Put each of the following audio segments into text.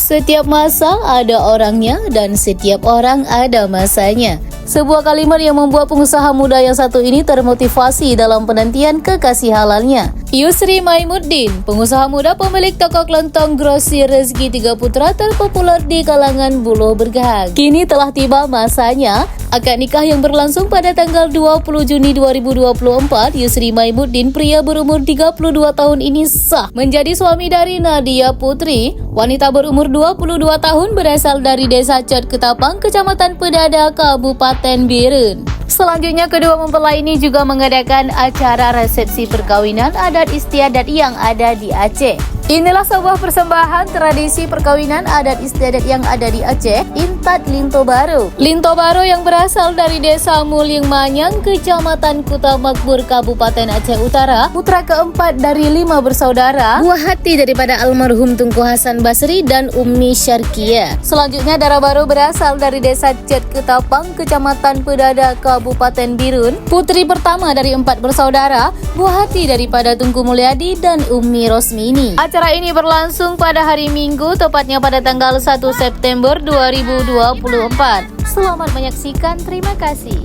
Setiap masa ada orangnya dan setiap orang ada masanya. Sebuah kalimat yang membuat pengusaha muda yang satu ini termotivasi dalam penantian kekasih halalnya. Yusri Maimuddin, pengusaha muda pemilik toko kelontong grosir Rezeki Tiga Putra terpopuler di kalangan buluh bergahang. Kini telah tiba masanya. Akad nikah yang berlangsung pada tanggal 20 Juni 2024, Yusri Maimuddin, pria berumur 32 tahun ini sah menjadi suami dari Nadia Putri, wanita berumur 22 tahun berasal dari Desa Cot Ketapang, Kecamatan Pedada, Kabupaten Birun. Selanjutnya, kedua mempelai ini juga mengadakan acara resepsi perkawinan adat istiadat yang ada di Aceh. Inilah sebuah persembahan tradisi perkawinan adat istiadat yang ada di Aceh, Intat Linto Baru. Linto Baru yang berasal dari Desa Muling Manyang, Kecamatan Kuta Makmur, Kabupaten Aceh Utara, putra keempat dari 5 bersaudara, buah hati daripada almarhum Tunku Hasan Basri dan Ummi Syarkia. Selanjutnya, darah baru berasal dari Desa Cot Ketapang, Kecamatan Pedada, Kabupaten Birun, putri pertama dari 4 bersaudara, buah hati daripada Tunku Mulyadi dan Ummi Rosmini. Acara ini berlangsung pada hari Minggu, tepatnya pada tanggal 1 September 2024. Selamat menyaksikan, terima kasih.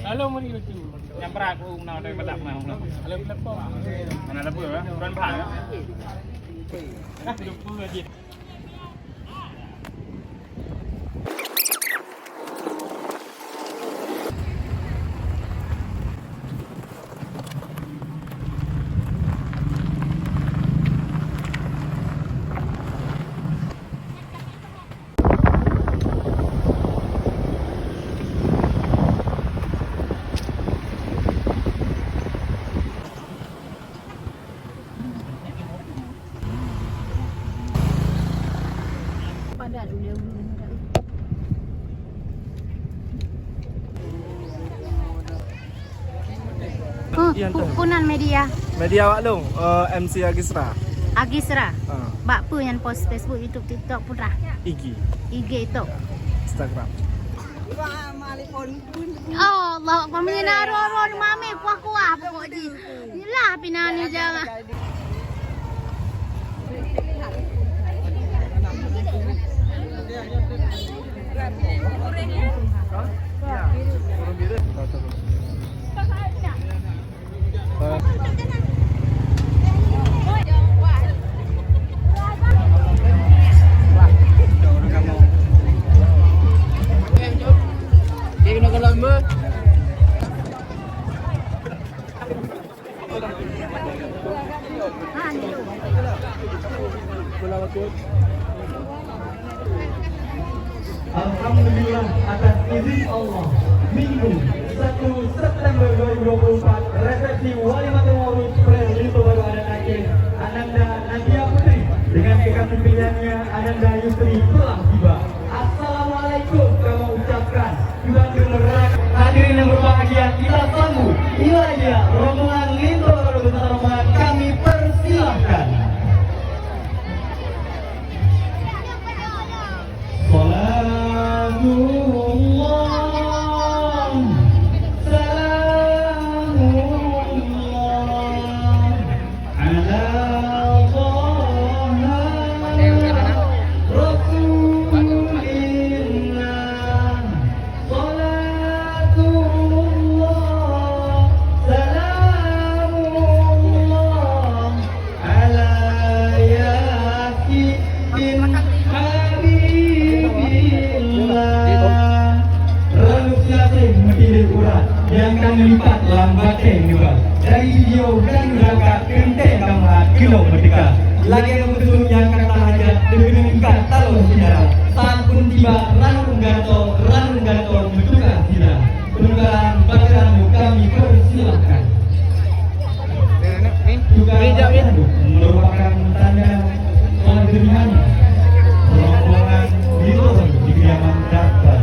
Halo, mau itu yang berat aku nak dari badak mau nak. Halo, lepas. Mana lepas ya? Bulan bahang ya. Nah, 20 aja. Punan media Wak Long, MC Agisra. Agisra. Bak apa yang post Facebook, YouTube, TikTok putra? IG itu. Instagram. Allah, pamina ron mami kuah pokok di. Inilah pinani jangan. Alhamdulillah, atas izin Allah, Minggu 1 September 2024, resepsi Walimatul Maulud Pres Linto Baru Adat Aceh, Ananda Nadia Putri dengan kekasih pilihannya Ananda Yusri telah tiba. Assalamualaikum kami ucapkan. Tuhan berneraka. Hadirin yang berbahagia, kita sambut. Inilah dia rombongan Linto Baru beserta rombongan kami persilahkan. Salatullah kamar kilo merdeka. Lagi yang betul yang kata hajat dengan ikat taruh saudara. Saat pun tiba ranung ganto bertukar sila. Penukaran bakaran kami persilahkan. Juga merupakan tanda pengabdian rombongan Lito di kediaman Dakbar.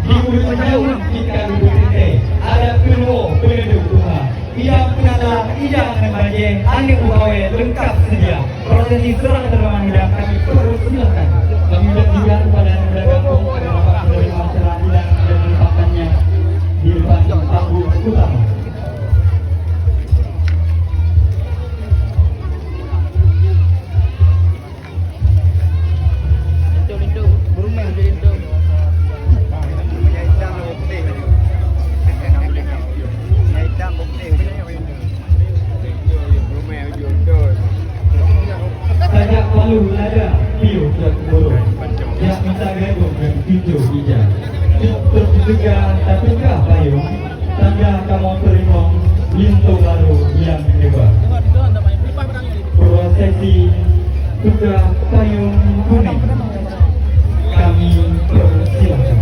Di ujung ikan bukti ada penduduk Tuhan. Ia punala, ia menemaje, ane ubawe lengkap sedia. Prosesi serah terang hidang kami persilakan. Kami juga kepada negara kampung Bapak menerima masalah hilang dan menempatkannya di depan panggung utama. Sajak palu nada piu terburuk. Yang minta gabung dan pintu hijau. Tertutup tapika payung. Tanda kamu terima lintu baru yang kedua. Prosesi tukar payung kuning. Kami persilakan.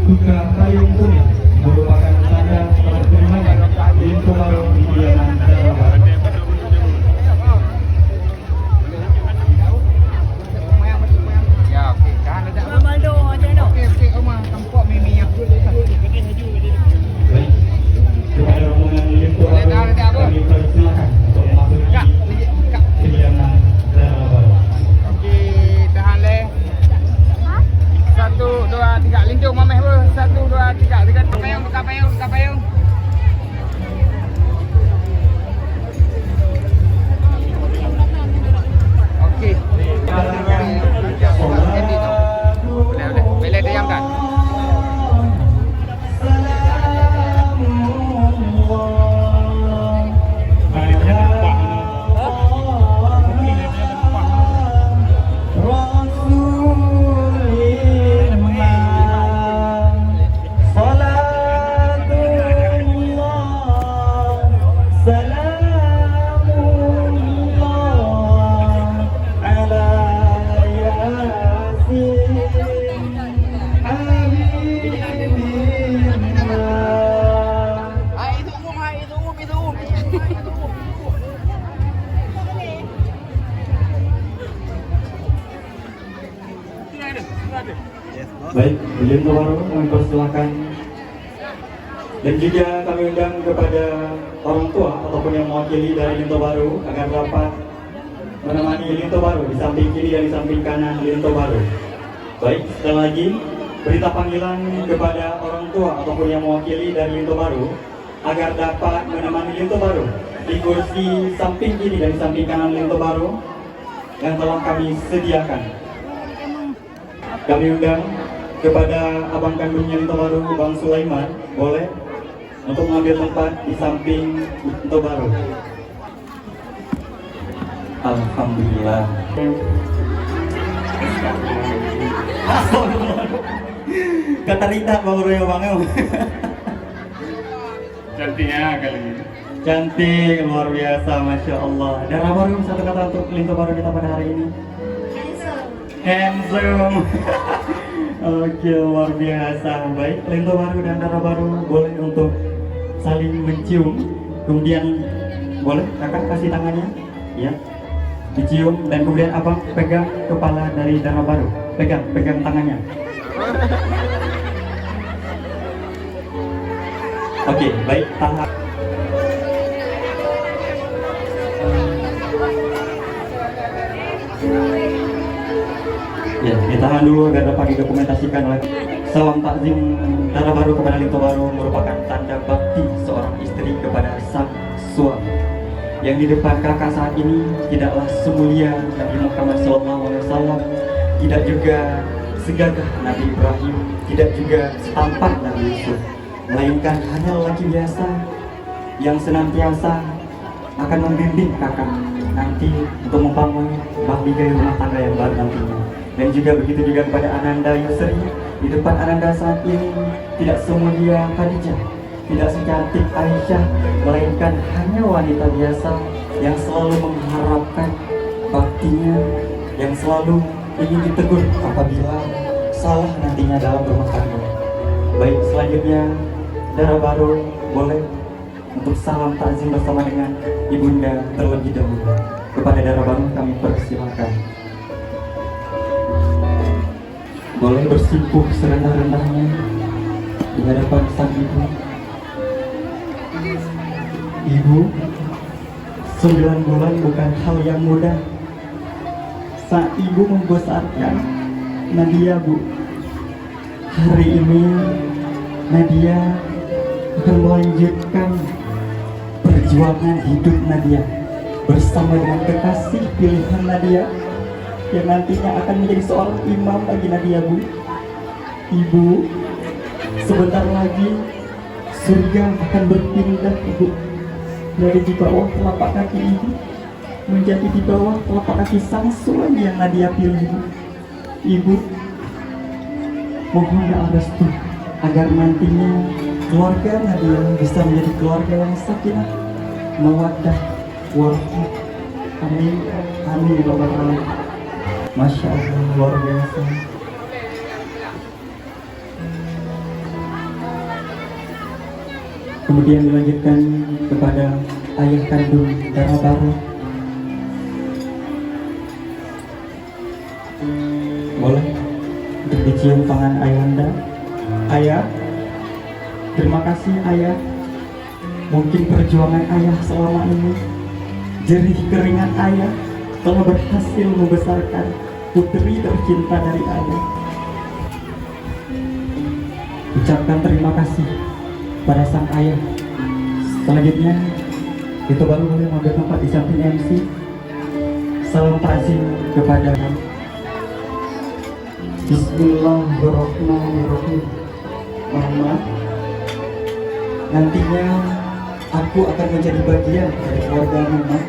Tukar payung kuning merupakan tanda pertunjukan lintu baru di kediaman Dakbar. Baik, kepada rombongan lintu baru kami persilakan untuk memasuki kediaman Dakbar. Okey, tahan leh. 1, 2, 3 lintung mameh ber. 1, 2, 3 dekat payung, buka payung, buka payung. Okey. Boleh. Boleh diam kan? Baik, lintu baru kami persilakan. Dan juga kami undang kepada orang tua ataupun yang mewakili dari lintu baru agar dapat menemani lintu baru di samping kiri dan di samping kanan lintu baru. Baik, sekali lagi berita panggilan kepada orang tua ataupun yang mewakili dari lintu baru agar dapat menemani lintu baru di kursi samping kiri dan di samping kanan lintu baru yang telah kami sediakan. Kami undang kepada abang kandungnya lintu baru, Bang Sulaiman, boleh untuk mengambil tempat di samping lintu baru. Alhamdulillah. Kata Rita Bang Royo Bang. Cantiknya kali ini. Cantik, luar biasa, Masya Allah. Dan apa baru satu kata untuk lintu baru kita pada hari ini? Handsome. Oke, luar biasa. Baik, lintu baru dan darah baru boleh untuk saling mencium. Kemudian boleh kakak kasih tangannya, ya, dicium dan kemudian abang pegang kepala dari darah baru. Pegang tangannya. Oke, baik, tahan. Ya, ditahan dulu agar dapat didokumentasikan oleh salam takzim darah baru kepada lintu baru merupakan tanda bakti seorang istri kepada sang suami. Yang di depan kakak saat ini tidaklah semulia Nabi Muhammad SAW, tidak juga segagah Nabi Ibrahim, tidak juga setampan Nabi Yusuf. melainkan hanya lelaki biasa yang senantiasa akan membimbing kakak nanti untuk membangun mahligai rumah tangga yang baru nantinya. Dan juga begitu juga kepada Ananda Yusri. Di depan Ananda saat ini tidak semulia Khadijah, tidak secantik Aisyah, melainkan hanya wanita biasa yang selalu mengharapkan baktinya, yang selalu ingin ditegur apabila salah nantinya dalam rumah tangga. Baik, selanjutnya Dara Baru boleh untuk salam takzim bersama dengan Ibunda terlebih dahulu. Kepada Dara Baru kami persilakan. Boleh bersimpuh serendah-rendahnya di hadapan sang ibu. Ibu, 9 bulan bukan hal yang mudah saat ibu membesarkan Nadia, Bu. Hari ini Nadia akan melanjutkan perjuangan hidup Nadia bersama dengan kekasih pilihan Nadia yang nantinya akan menjadi seorang imam bagi Nadia, Bu. Ibu, sebentar lagi surga akan berpindah, Ibu, dari di bawah telapak kaki Ibu menjadi di bawah telapak kaki sang suami yang Nadia pilih, Bu. Ibu, mohon doa restu agar nantinya keluarga Nadia bisa menjadi keluarga yang sakinah, mawaddah, warahmah. Amin, amin ya rabbal alamin. Masya Allah, luar biasa. Kemudian dilanjutkan kepada ayah kandung Dara Baru. Boleh untuk dicium tangan ayahanda. Ayah, terima kasih ayah. Mungkin perjuangan ayah selama ini, jerih keringat ayah telah berhasil membesarkan putri tercinta dari ayah. Ucapkan terima kasih pada sang ayah. Selanjutnya itu baru boleh mengambil tempat di samping MC. Salam takzim kepada Bismillahirrahmanirrahim. Mama, nantinya aku akan menjadi bagian dari keluarga Mama.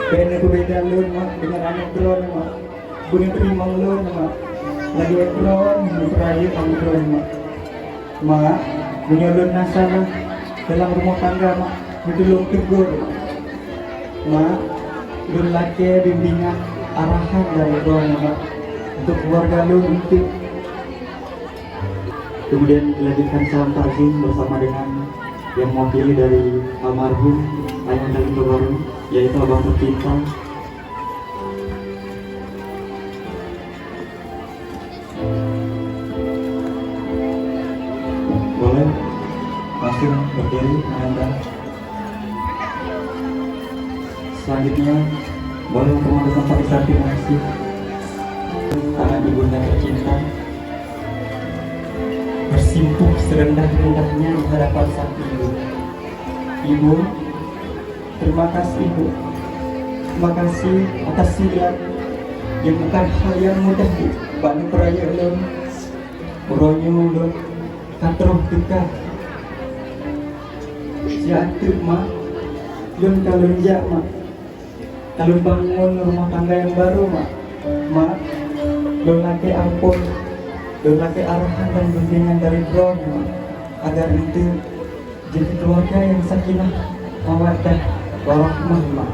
Kayaknya aku beda lun, Mak, dengan anak drone, Mak. Punya terima lun, Mak. Lagi drone, memperayu kamu drone, Mak. Mak, punya lun nasalah dalam rumah tangga, Mak. Bedulung tegur, Mak. Mak, lun laki bimbingan arahan dari drone, Mak. Untuk keluarga lun itu. Kemudian dilanjutkan salam takzim bersama dengan yang mewakili dari almarhum ayah dari baru, yaitu abang tercinta. Boleh langsung berdiri Anda. Selanjutnya boleh untuk mengambil tempat di samping nasi tangan ibunda tercinta, bersimpuh serendah-rendahnya di hadapan sang ibu. Ibu, terima kasih, Ibu. Terima kasih atas silat yang bukan hal yang mudah, Bu. Banyak perayaan lun, uronyo lun, katroh tukar. Siatuk, Mak. Lun kalun jak, Mak. Kalun bangun rumah tangga yang baru, Mak. Mak, lun laki ampun, lun laki arahan dan bimbingan dari drone, Mak. Agar itu jadi keluarga yang sakinah, mawaddah, warahmah, Mak.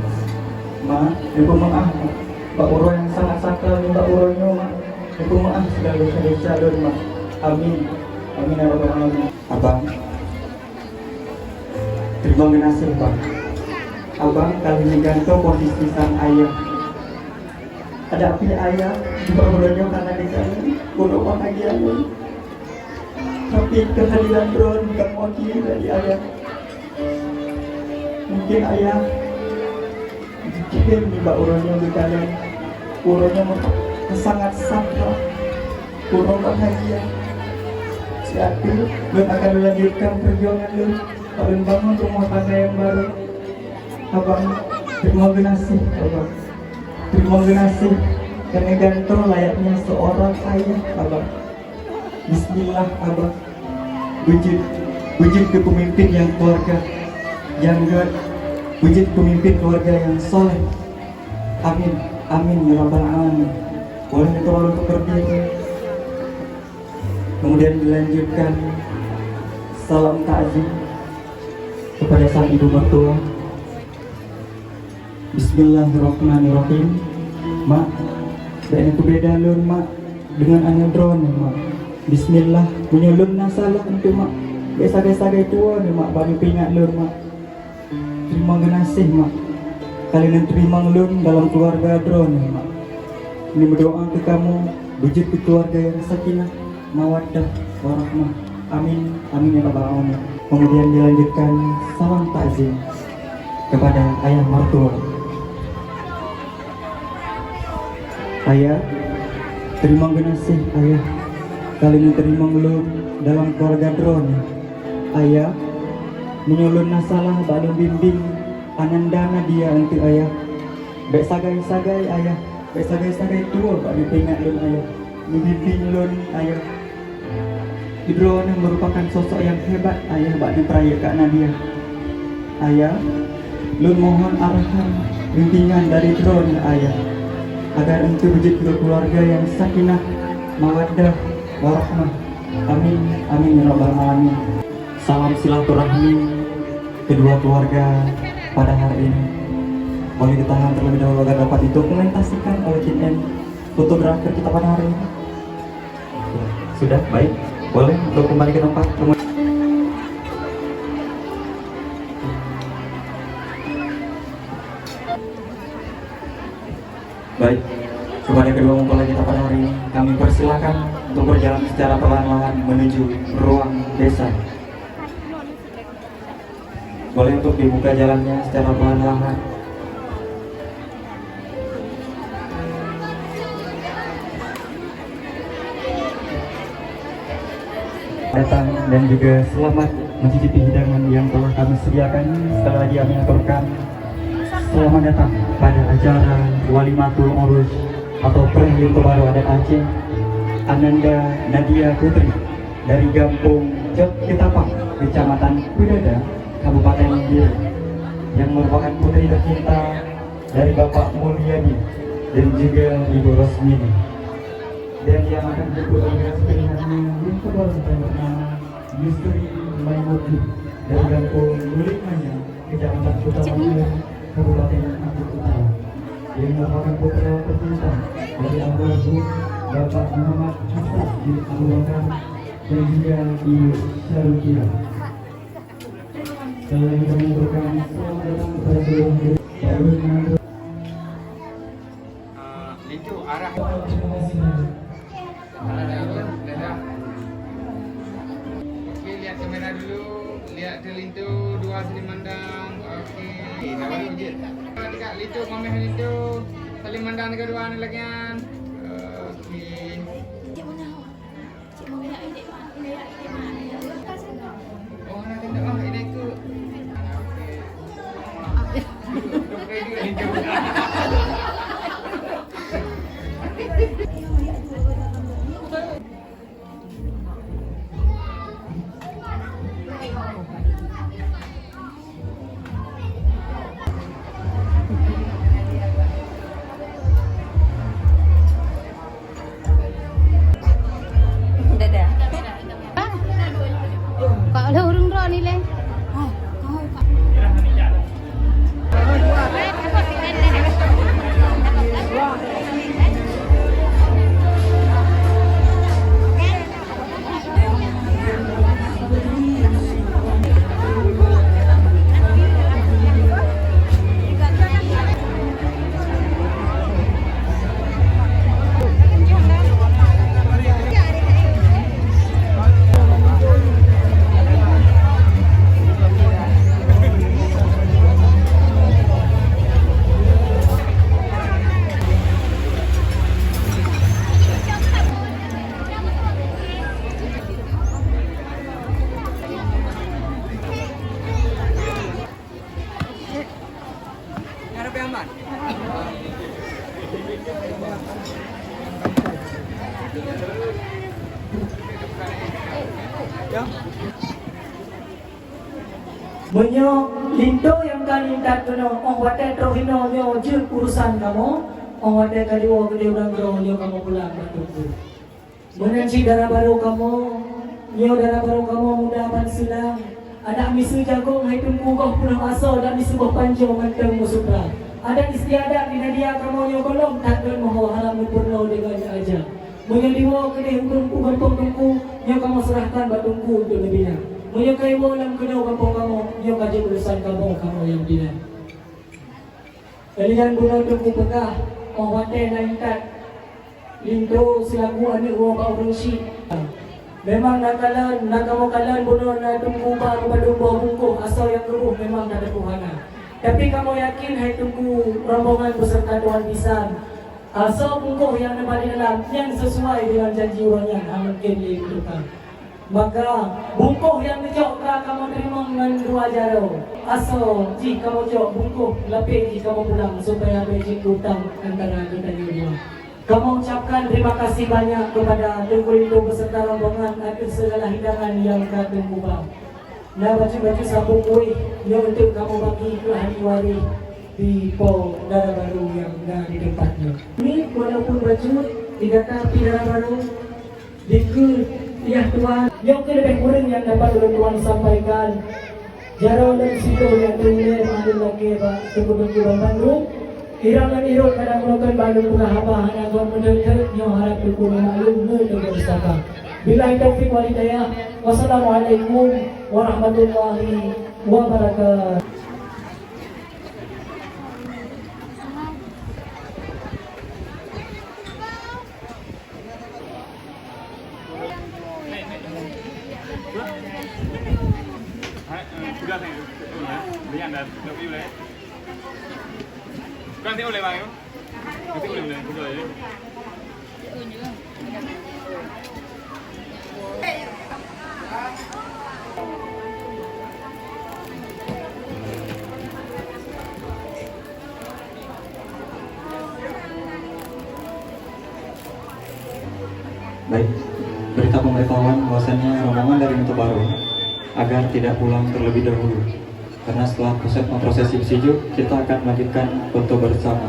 Mak, ibu maaf, Mak. Pak Uro yang sangat sakral nih Pak Uronya, Mak. Ibu maaf segala dosa-dosa lun, Mak. Amin, amin ya rabbal alamin. Abang, terima kasih, Bang. Abang kali ini gantung posisi sang ayah. Ada api ayah di Pak Uronya karena di sana bodoh bahagia lun. Tapi kehadiran drone bukan mewakili dari ayah. Mungkin ayah mungkin Mbak Uronya berkalian Uronya sangat sakral, Uro bahagia. Siatu Lun akan melanjutkan perjuangan Lun Lun bangun rumah tangga yang baru. Abang, terima kasih, Abang. Terima kasih karena gantung layaknya seorang ayah, Abang. Bismillah, Abang. Wujud wujud kepemimpin yang keluarga yang wujud pemimpin keluarga yang soleh. Amin, amin ya rabbal alamin. Boleh ditolong untuk berdiri. Kemudian dilanjutkan salam takzim kepada sang ibu mertua. Bismillahirrahmanirrahim. Mak, dan itu beda lun mak dengan anu drone mak. Bismillah menyulun nasalah untuk mak. Biasa-biasa tua nih mak, baru pingat lun mak. Terima kasih mak. Kalian terima lun dalam keluarga drone mak. Ini berdoa ke kamu, wujud ke keluarga yang sakinah, mawaddah, warahmah. Amin, amin ya rabbal alamin. Kemudian dilanjutkan salam takzim kepada ayah mertua. Ayah, terima kasih ayah. Kalian terima lun dalam keluarga drone. Ayah, menyulun nasalah balu bimbing anandana dia untuk ayah. Baik sagai-sagai ayah, baik sagai-sagai tua balu pingat lun ayah. Membimbing lun ayah. Drone merupakan sosok yang hebat ayah baknya perayaan dia. Ayah, lun mohon arahan bimbingan dari drone ayah agar engkau wujud keluarga yang sakinah, mawaddah, warahmah. Amin, amin ya rabbal alamin. Salam silaturahmi kedua keluarga pada hari ini. Boleh ditahan terlebih dahulu agar dapat didokumentasikan oleh tim fotografer kita pada hari ini. Sudah, baik. Boleh untuk kembali ke tempat. Baik, kepada kedua mempelai kita pada hari ini, kami persilakan untuk berjalan secara perlahan-lahan menuju ruang desa. Boleh untuk dibuka jalannya secara perlahan-lahan. Datang dan juga selamat mencicipi hidangan yang telah kami sediakan. Sekali lagi kami aturkan selamat datang pada acara Walimatul Urus atau Prelude Baru Adat Aceh. Ananda Nadia Putri dari Kampung Jog Ketapang, Kecamatan Kudada, Kabupaten Gilir, yang merupakan putri tercinta dari Bapak Mulyadi dan juga Ibu Rosmini. Dan yang akan dijemput oleh pilihannya yang kedua bernama Yusri Maimudi dari Kampung Mulikmanya, Kecamatan Kutamania, Kabupaten Aceh Utara, yang merupakan putra tercinta dari almarhum Bapak Muhammad Hasan bin Abu Bakar dan juga Ibu Syarukira. Sekali lagi kami berikan selamat datang kepada seluruh Pak Ulun. Itu arah. Okey, lihat kamera dulu. Lihat terlintu dua saling mandang. Okey, dah balik je. Dekat lintu, mameh lintu. Saling mandang dekat dua ni lagi kan. Okey. Oh, nak tengok ah, ini aku. Okey. Duduk ready lintu. Kak ada urung roh ni le. Menyo lindo yang kali tak kena wate trohino nyo je urusan kamu. Wate kali gede orang nyo kamu pulang batu. Menanci darah baru kamu, nyo darah baru kamu mudah pan silang. Ada misu jagung hai tunggu kau pulang asal dan misu buah panjang manteng musukra. Ada istiadat di nadia kamu nyo kolom tak don moho halam purno dengan aja. Menyo diwo kede tunggu kampung tunggu nyo kamu serahkan batungku untuk lebihnya. Menyo kaiwo lam kedau kampung kamu nyo kaji urusan kamu yang bina. Kalian guna tunggu pekah wate naintat lindo selaku anak wa baurusi. Memang nakamokalan bunuh na tunggu ba kepada bungkuh asal yang keruh memang ada Tuhan. Tapi kamu yakin hai tunggu rombongan beserta Tuhan pisan. Asal bungkuh yang ada di dalam yang sesuai dengan janji orangnya mungkin diikutkan. Maka bungkuh yang ngejok kamu terima dengan 2 jaro. Asal jika kamu jok bungkuh lebih jika kamu pulang supaya bejik hutang antara kita dua. Kamu ucapkan terima kasih banyak kepada Tunggu Lindo beserta rombongan atas segala hidangan yang kau tunggu bang. Nah baju-baju sabung kuih yang untuk kamu bagi ke hari wari di Pol Darah Baru yang ada di tempatnya. Ini walaupun baju dikatakan darah baru dikul ya Tuhan yang lebih kurang yang dapat Tuhan sampaikan. Jaro dan situ yang terlihat ada lagi pak Tunggu Bandung. Irangan irot kadang menonton Bandung haba hanya gua mendengar nyo harap tuku malum nu bersama. Billahi taufik wal hidayah. Wassalamualaikum warahmatullahi wabarakatuh. Con tiếp lên bao con tiếp lên cũng rồi đấy. Baik, berita pemberitahuan bahwasannya rombongan dari Nuto Baru agar tidak pulang terlebih dahulu. Karena setelah prosesi bersiju, kita akan melanjutkan foto bersama.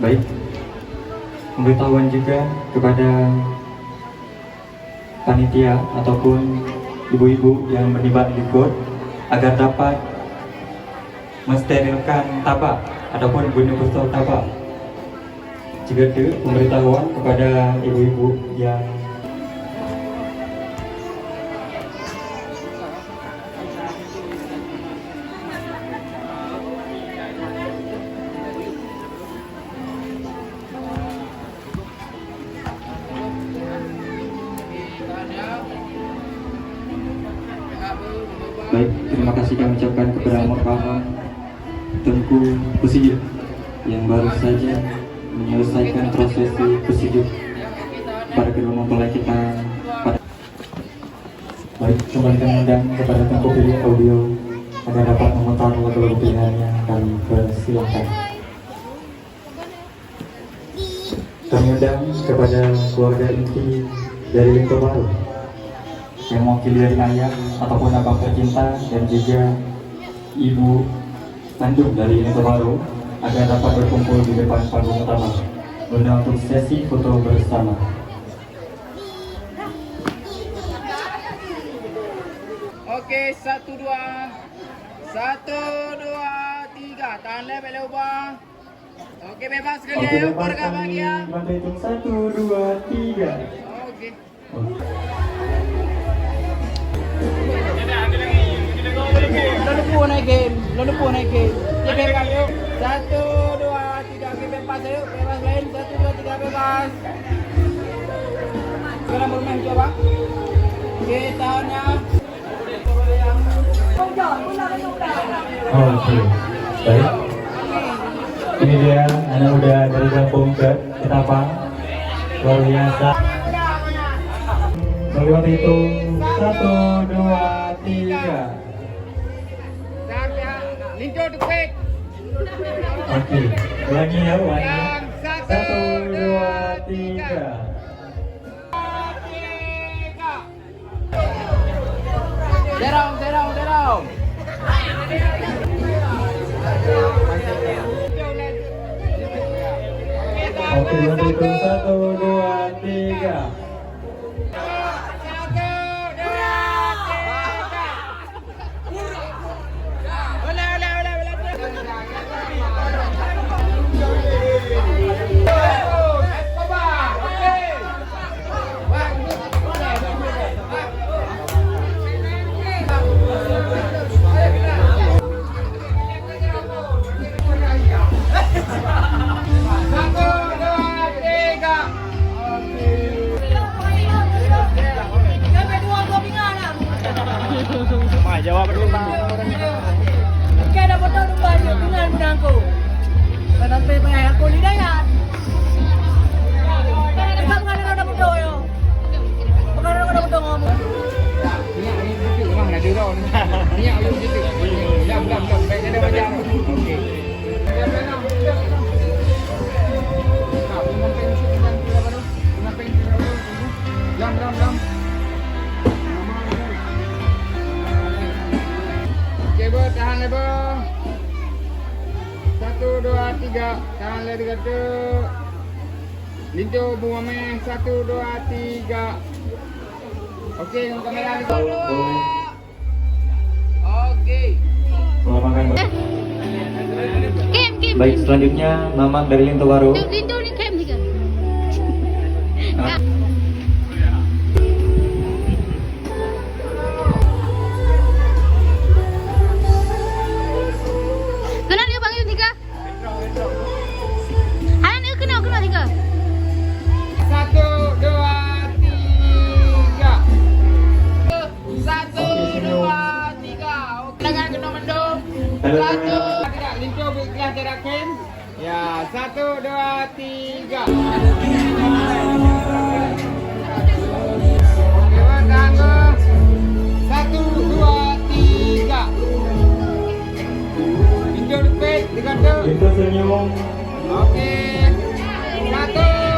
Baik, pemberitahuan juga kepada panitia ataupun ibu-ibu yang bernibat ikut agar dapat mensterilkan tabak ataupun bunuh botol tabak. Juga itu pemberitahuan kepada ibu-ibu yang baik, terima kasih kami ucapkan kepada Marhaba Tengku Pesiju yang baru saja menyelesaikan prosesi pesiju pada kedua mempelai kita. Baik, kembali mengundang kepada Tengku Pilih Audio agar dapat memutar lagu-lagu pilihannya. Kami persilakan. Kami undang kepada keluarga inti dari Lindo Baru yang mewakili dari ayah ataupun abang tercinta dan juga ibu kandung dari Lindo Baru agar dapat berkumpul di depan panggung utama untuk sesi foto bersama. Oke, 1, 2, 3, tahan level ubah. Oke, bebas sekali ya, warga bahagia. Bantu hitung 1, 2, 3. Oke. Lalu pun naik game. Ya bebas yuk. 1, 2, 3, oke bebas yuk. Bebas lain 1, 2, 3 bebas. Sekarang bermain coba. Oke, tahunnya. Oke, baik. Ini dia anak muda dari kampung Ketapang. Luar biasa. Bagaimana hitung 1, 2, 3. Lintu tepik. Oke, ulangi ya, ulangi. Yang 1, 2, 3. Derong. Oke, itu 1, 2, 3. Jawab dulu bang. Kaya dapat tahu banyak dengan menangku. Karena PPH aku ni dah ya. Kaya dapat mengenai dapat tahu yo. Bukan dapat tahu ngomong. Ni gitu memang ada rau ni. Ni yang ayuh gitu. Lam. Baik ada macam. Okey. Lam. Okey, Bo, tahan le, Bo. 1, 2, 3. Tahan le kata. Lintu bunga meh. 1, 2, 3. Okey, dengan kamera ni. Okey. Selamat makan, Mbak. Kem. Baik, selanjutnya Mamang dari Lintu Baru. Lintu ni kem juga. Kenal dia panggil tiga. Alan dia kenal tiga. 1, 2, 3. 1, 2, 3. Okey, jangan kena mendung. 1. Tidak, Lintu ikhlas jarak kem. Ya, 1, 2, 3. Okey, Wan, tahan, Bo. 1, 2, 3. Lintu depik, dikata. Lintu senyum. Okey. 1,